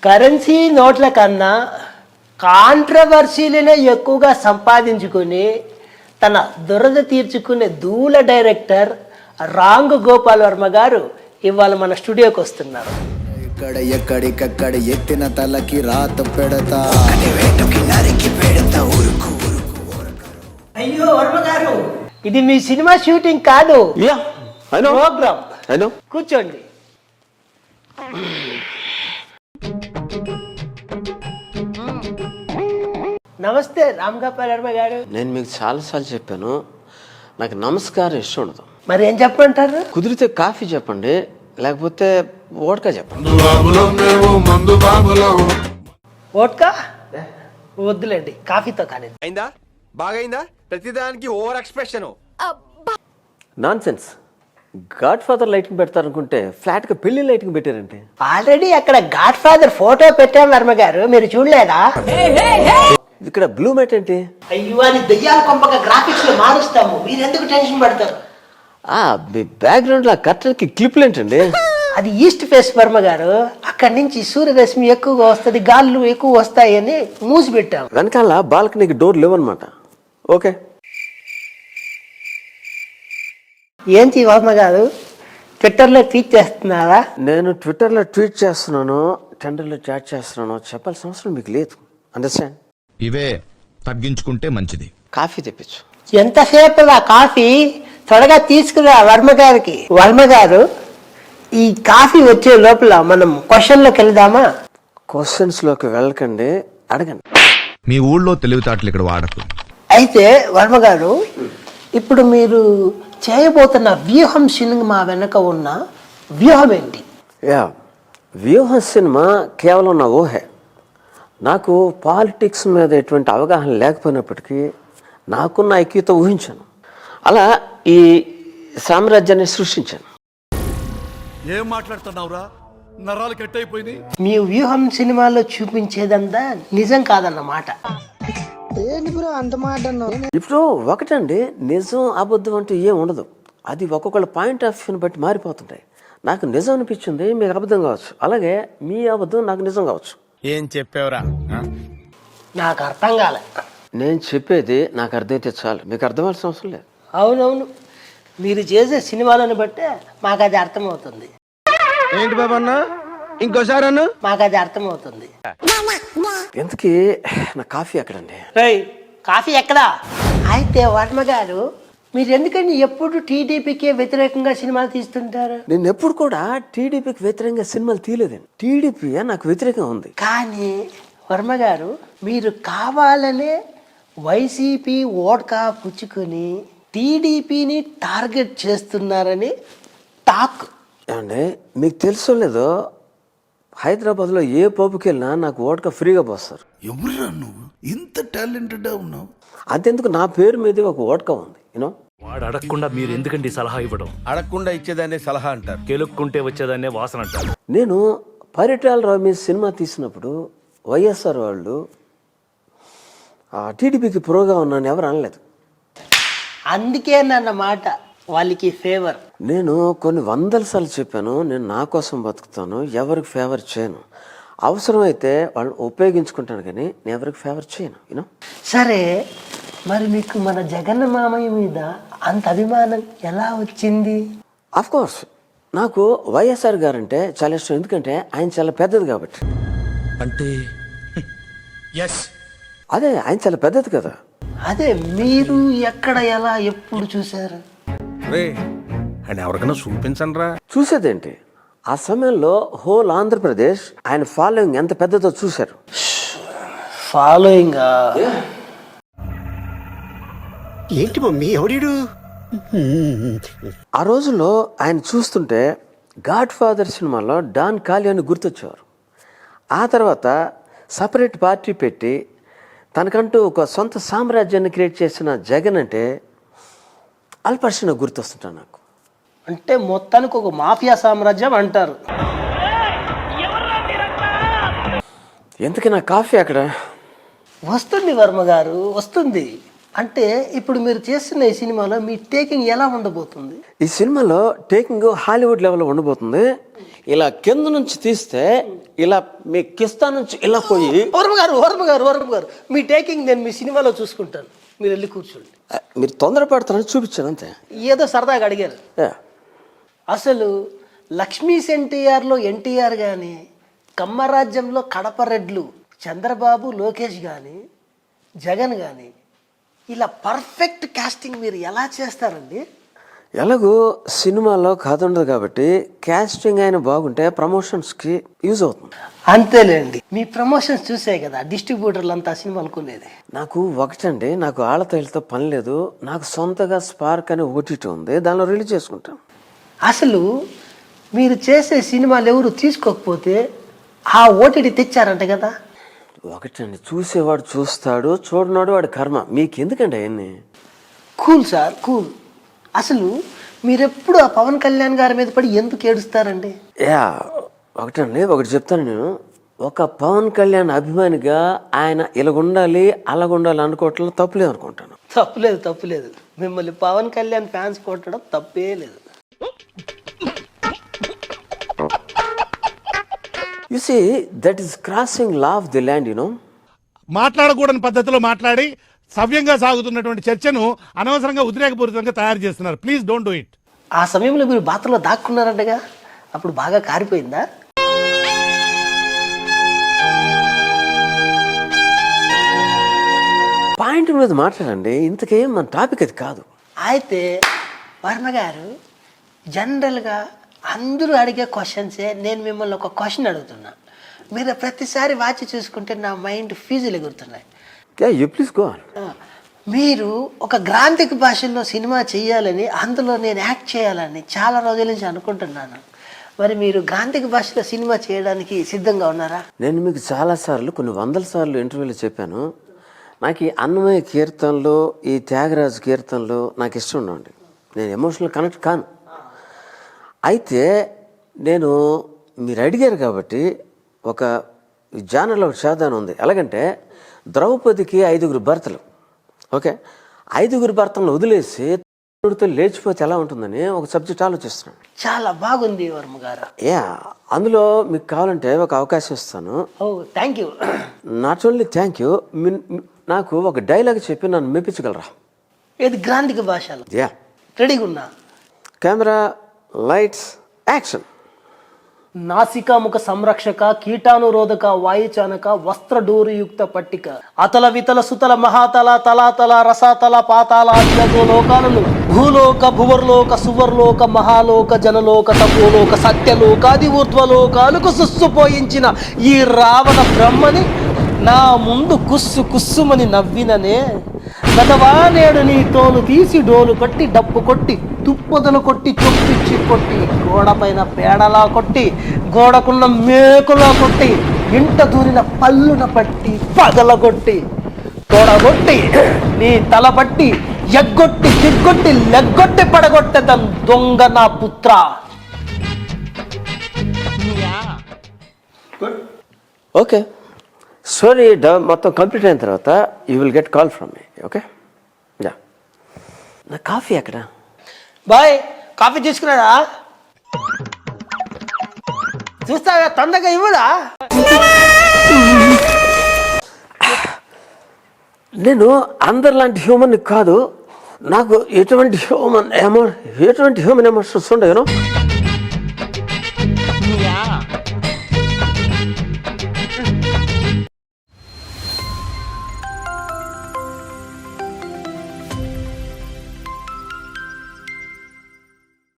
Currency నోట్ల కన్నా కాంట్రవర్సీలనే ఎక్కువగా సంపాదించుకుని తన దురద తీర్చుకునే ధూల డైరెక్టర్ రాంగ్ గోపాల్ వర్మ గారు ఇవాళ మన స్టూడియోకి వస్తున్నారు. ఇక్కడ ఎక్కడికక్కడ ఎత్తిన తలకి రాత పెడతా. అయ్యో వర్మ గారు, ఇది మీ సినిమా షూటింగ్ కాదు, ప్రోగ్రామ్. కూర్చోండి. నమస్తే రామ్ గోపాల్ వర్మ గారు. నేను మీకు చాలాసార్లు చెప్పాను, నాకు నమస్కారం ఇష్టం ఉండదు. మరి ఏం చెప్పంటారు? కుదిరితే కాఫీ చెప్పండి, లేకపోతే వోడ్కా చెప్పండి. వోడ్కా వద్దులేండి, కాఫీతో కానీ. అయిందా? బాగైందా? ప్రతిదానికి over expression. Nonsense. Godfather lighting పెడతారనుకుంటే ఫ్లాట్ గా పెళ్లి లైటింగ్ పెట్టారంటే. ఆల్రెడీ అక్కడ గాడ్ ఫాదర్ ఫోటో పెట్టాం వర్మ గారు, మీరు చూడలేదా? ఇక్కడ బ్లూ మ్యాట్ ఏంటి? అయ్యో, అది దెయ్యాల కొంపగా గ్రాఫిక్స్ లో మారుస్తాము, మీరు ఎందుకు టెన్షన్ పడతారు? మీ బ్యాక్గ్రౌండ్ లో కర్టన్ కి క్లిప్లు ఏంటండి? అది ఈస్ట్ ఫేస్ వర్మ గారు, అక్కడి నుంచి సూర్యరశ్మి ఎక్కువగా వస్తుంది, గాళ్ళు ఎక్కువ వస్తాయని మూసి పెట్టాం. వెనకాల బాల్కనీకి డోర్ లేవన్నమాట. ఓకే. ఏంటి వర్మ గారు, ట్విట్టర్లో ట్వీట్ చేస్తున్నారా? నేను ట్విట్టర్లో ట్వీట్ చేస్తున్నాను, టెండర్లో చాట్ చేస్తున్నాను, చెప్పాల్సిన అవసరం మీకు లేదు. అండర్స్టాండ్? ఇవే తగ్గించుకుంటే మంచిది. కాఫీ తెప్పించు. ఎంతసేపు కాఫీ? త్వరగా తీసుకురా వర్మ గారికి. వర్మ గారు, ఈ కాఫీ వచ్చే లోపల మనం క్వశ్చన్లోకి వెళ్దామా? క్వశ్చన్స్ లోకి వెళ్ళకండి, అడగండి. మీ ఊళ్ళో తెలివితేటలు ఇక్కడ వాడకు. అయితే వర్మ గారు, ఇప్పుడు మీరు చేయబోతున్న వ్యూహం సినిమా వెనక ఉన్న వ్యూహం ఏంటి? వ్యూహం సినిమా కేవలం నా ఊహే. నాకు పాలిటిక్స్ మీద ఎటువంటి అవగాహన లేకపోయినప్పటికీ నాకున్న ఐక్యత ఊహించాను, అలా ఈ సామ్రాజ్యాన్ని సృష్టించాను. ఏం మాట్లాడుతున్నావురా? నరాలు కట్ అయిపోయింది. మీ వ్యూహం సినిమాలో చూపించేదంతా నిజం కాదన్నమాట. ఇప్పుడు ఒకటండి, నిజం అబద్ధం అంటూ ఏం ఉండదు. అది ఒక్కొక్కళ్ళ పాయింట్ ఆఫ్ వ్యూని బట్టి మారిపోతుంటాయి. నాకు నిజం అనిపించింది, మీకు అబద్ధం కావచ్చు. అలాగే మీ అబద్ధం నాకు నిజం కావచ్చు. ఏం చెప్పావురా? నాకు అర్థం కాలే. నేను చెప్పేది నాకు అర్థమైతే చాలు, మీకు అర్థమవలసిన అవసరం లేదు. అవునవును, మీరు చేసే సినిమాలను బట్టే మాకు అది అర్థమవుతుంది. ఏంటి బాబా అన్న, ఇంకోసారి అన్న? మాకు అది అర్థమవుతుంది. ఎందుకీ నా కాఫీ ఎక్కడండి? కాఫీ ఎక్కడా? అయితే వర్మ గారు, మీరు ఎందుకని ఎప్పుడు టీడీపీకి వ్యతిరేకంగా సినిమాలు తీస్తుంటారు? నేను ఎప్పుడు కూడా టీడీపీకి వ్యతిరేకంగా సినిమాలు తీయలేదండి. టీడీపీ నాకు వ్యతిరేకంగా ఉంది. కానీ వర్మ గారు, మీరు కావాలనే వైసీపీ ఓట్కా పుచ్చుకొని టీడీపీని టార్గెట్ చేస్తున్నారని టాక్. ఏమండి, మీకు తెలుసో లేదో, హైదరాబాద్లో ఏ పబ్కి వెళ్ళినా నాకు ఓట్కా ఫ్రీగా పోస్తారు. ఎవరురా నువ్వు? ఇంత టాలెంటెడ్ ఉన్నావు. అంతెందుకు, నా పేరు మీద ఒక ఓట్కా ఉంది. యూనో, వాడు అడగకుండా మీరు ఎందుకండి సలహా ఇవ్వడం? అడగకుండా ఇచ్చేదాన్ని సలహా అంటారు, కెలుక్కుంటే వచ్చేదాన్నే వాసన అంటారు. నేను పరిటాల రావు మీద సినిమా తీసినప్పుడు వైఎస్ఆర్ వాళ్ళు టీడీపీకి ప్రోగా ఉన్నాను ఎవరు అనలేదు. అందుకేనన్నమాట వాళ్ళకి ఫేవర్. నేను కొన్ని వందల సార్లు చెప్పాను, నేను నా కోసం బతుకుతాను, ఎవరికి ఫేవర్ చేయను. అవసరమైతే వాళ్ళని ఉపయోగించుకుంటాను, కానీ నేను ఎవరికి ఫేవర్ చేయను. యూనో. సరే, మరి మీకు మన జగన్ మామయ్య మీద అంత అభిమానం ఎలా వచ్చింది? ఆఫ్ కోర్స్ నాకు వైఎస్ఆర్ గారు అంటే చాలా ఇష్టం, ఎందుకంటే ఆయన చాలా పెద్దది కాబట్టి. అంటే అదే, ఆయన చాలా పెద్దది కదా. అదే, మీరు ఎక్కడ ఎలా ఎప్పుడు చూశారు? అని ఎవరికైనా చూపించండి రా. చూసేదేంటి, ఆ సమయంలో హోల్ ఆంధ్రప్రదేశ్ ఆయన ఫాలోయింగ్ ఎంత పెద్దదో చూశారు. ఫాలోయింగ్ ఏంటి మమ్మీ ఎవడీడు? ఆ రోజుల్లో ఆయన చూస్తుంటే గాడ్ ఫాదర్ సినిమాలో డాన్ కాలియాని గుర్తొచ్చేవారు. ఆ తర్వాత సపరేట్ పార్టీ పెట్టి తనకంటూ ఒక సొంత సామ్రాజ్యాన్ని క్రియేట్ చేసిన జగన్ అంటే అల్పర్షన్ గుర్తొస్తుంటాను నాకు. అంటే మొత్తానికి ఒక మాఫియా సామ్రాజ్యం అంటారు. ఎందుకు నా కాఫీ అక్కడ? వస్తుంది వర్మ గారు, వస్తుంది. అంటే ఇప్పుడు మీరు చేస్తున్న ఈ సినిమాలో మీ టేకింగ్ ఎలా ఉండబోతుంది? ఈ సినిమాలో టేకింగ్ హాలీవుడ్ లెవెల్లో ఉండబోతుంది. ఇలా కింద నుంచి తీస్తే ఇలా మీ కిస్తా నుంచి ఇలా పోయి వర్మ గారు మీ టేకింగ్ నేను మీ సినిమాలో చూసుకుంటాను, మీరు వెళ్ళి కూర్చోండి. మీరు తొందరపడతారని చూపించాను అంతే. ఏదో సరదాగా అడిగారు. అసలు లక్ష్మీస్ ఎన్టీఆర్లో ఎన్టీఆర్ కానీ, కమ్మరాజ్యంలో కడప రెడ్లు చంద్రబాబు లోకేష్ కానీ, జగన్ కానీ ఇలా పర్ఫెక్ట్ కాస్టింగ్ మీరు ఎలా చేస్తారండి? ఎలాగో సినిమాలో కథ ఉండదు కాబట్టి కాస్టింగ్ అయినా బాగుంటే ప్రమోషన్స్కి యూజ్ అవుతుంది. అంతేలేండి, మీ ప్రమోషన్స్ చూసే కదా డిస్ట్రిబ్యూటర్లు అంతా సినిమా అనుకునేది. నాకు ఒకటండి, నాకు ఆళ్ళతైలతో పని లేదు. నాకు సొంతగా స్పార్క్ అనే ఓటీటీ ఉంది, దానిలో రిలీజ్ చేసుకుంటాను. అసలు మీరు చేసే సినిమాలు ఎవరు తీసుకోకపోతే ఆ ఓటీటీ తెచ్చారంట కదా? ఒకటండి, చూసేవాడు చూస్తాడు, చూడనాడు వాడి కర్మ. మీకు ఎందుకండి అవన్నీ? Cool sir, cool. అసలు మీరెప్పుడు ఆ పవన్ కళ్యాణ్ గారి మీద పడి ఎందుకు ఏడుస్తారండి? ఒకటండి, ఒకటి చెప్తాను నేను. ఒక పవన్ కళ్యాణ్ అభిమానిగా ఆయన ఇలాగుండాలి అలాగుండాలి అనుకోవటంలో తప్పులేదు అనుకుంటాను. తప్పులేదు. మిమ్మల్ని పవన్ కళ్యాణ్ ఫ్యాన్స్ కొట్టడం తప్పే లేదు. You see that is crossing law of the land, you know. మాట్లాడకూడని పద్ధతిలో మాట్లాడి సవ్యంగా సాగుతున్నటువంటి చర్చను అనవసరంగా ఉద్రేకపూరితంగా తయారు చేస్తున్నారు. Please don't do it. ఆ సమయంలో మీరు బాత్రూంలో దాక్కున్నారంటగా, అప్పుడు బాగా కారిపోయిందా? పాయింట్ మీద మాట్లాడండి, ఇంతకేం మన టాపిక్ అది కాదు. అయితే వర్మ గారు, జనరల్గా అందరూ అడిగే క్వశ్చన్సే నేను మిమ్మల్ని ఒక క్వశ్చన్ అడుగుతున్నా. మీరు ప్రతిసారి వాచి చూసుకుంటే నా మైండ్ ఫీజులు ఎగురుతున్నాయి. Please go on. మీరు ఒక గ్రాంధిక భాషల్లో సినిమా చేయాలని, అందులో నేను యాక్ట్ చేయాలని చాలా రోజుల నుంచి అనుకుంటున్నాను. మరి మీరు గ్రాంధిక భాషలో సినిమా చేయడానికి సిద్ధంగా ఉన్నారా? నేను మీకు చాలాసార్లు, కొన్ని వందల సార్లు ఇంటర్వ్యూలో చెప్పాను, నాకు ఈ అన్నమయ్య కీర్తనలు, ఈ త్యాగరాజు కీర్తనలు నాకు ఇష్టం ఉండండి. నేను ఎమోషనల్ కనెక్ట్ కాను. అయితే నేను, మీరు అడిగారు కాబట్టి ఒక జానర్లో ఒక సాధన ఉంది. ఎలాగంటే ద్రౌపదికి 5 భర్తలు. ఓకే, 5 భర్తలను వదిలేసి లేచిపోతే ఎలా ఉంటుందని ఒక సబ్జెక్ట్ ఆలోచిస్తున్నాను. చాలా బాగుంది వర్మ గారు. అందులో మీకు కావాలంటే ఒక అవకాశం ఇస్తాను. Thank you. Not only thank you, నాకు ఒక డైలాగ్ చెప్పి నన్ను మెప్పించగలరా? ఏది గ్రాంధిక భాషలో? రెడీగా ఉన్నా. Camera, lights, action. నాసికాముఖ సంరక్షక, కీటానురోధక, వాయుచానక, వస్త్రడోరియుక్త పట్టిక, అతల వితల సుతల మహాతల తలాతల రసాతల పాతాల లోకాలను భూలోక భువర్లోక సువర్లోక మహాలోక జనలోక తపోలోక సత్యలోకాది ఊర్ధ్వలోకాలకు సుస్సుపోయించిన ఈ రావణ బ్రహ్మని నా ముందు కుస్సు కుస్సుమని నవ్విననే గదవా, నేడు నీ తోలు తీసి డోలు కొట్టి, డప్పు కొట్టి, తుప్పదలు కొట్టి, చొప్పిచ్చి కొట్టి, గోడ పైన పేడలా కొట్టి, గోడకున్న మేకులా కొట్టి, ఇంట దూరిన పల్లున పట్టి పగలగొట్టి, తోడగొట్టి, నీ తల పట్టి ఎగ్గొట్టి దిగ్గొట్టి లెగ్గొట్టి పడగొట్టేదం దొంగ నా పుత్ర. ఓకే, స్టోరీ మొత్తం కంప్లీట్ అయిన తర్వాత you will get call from me. Okay, yeah. నా కాఫీ ఎక్కడ? బాయ్, కాఫీ తీసుకున్నాడా? చూస్తావా, తొందరగా ఇవ్వదా? నేను అందరిలాంటి హ్యూమన్ కాదు. నాకు ఎటువంటి హ్యూమన్ ఎమోషన్స్ ఉండవు.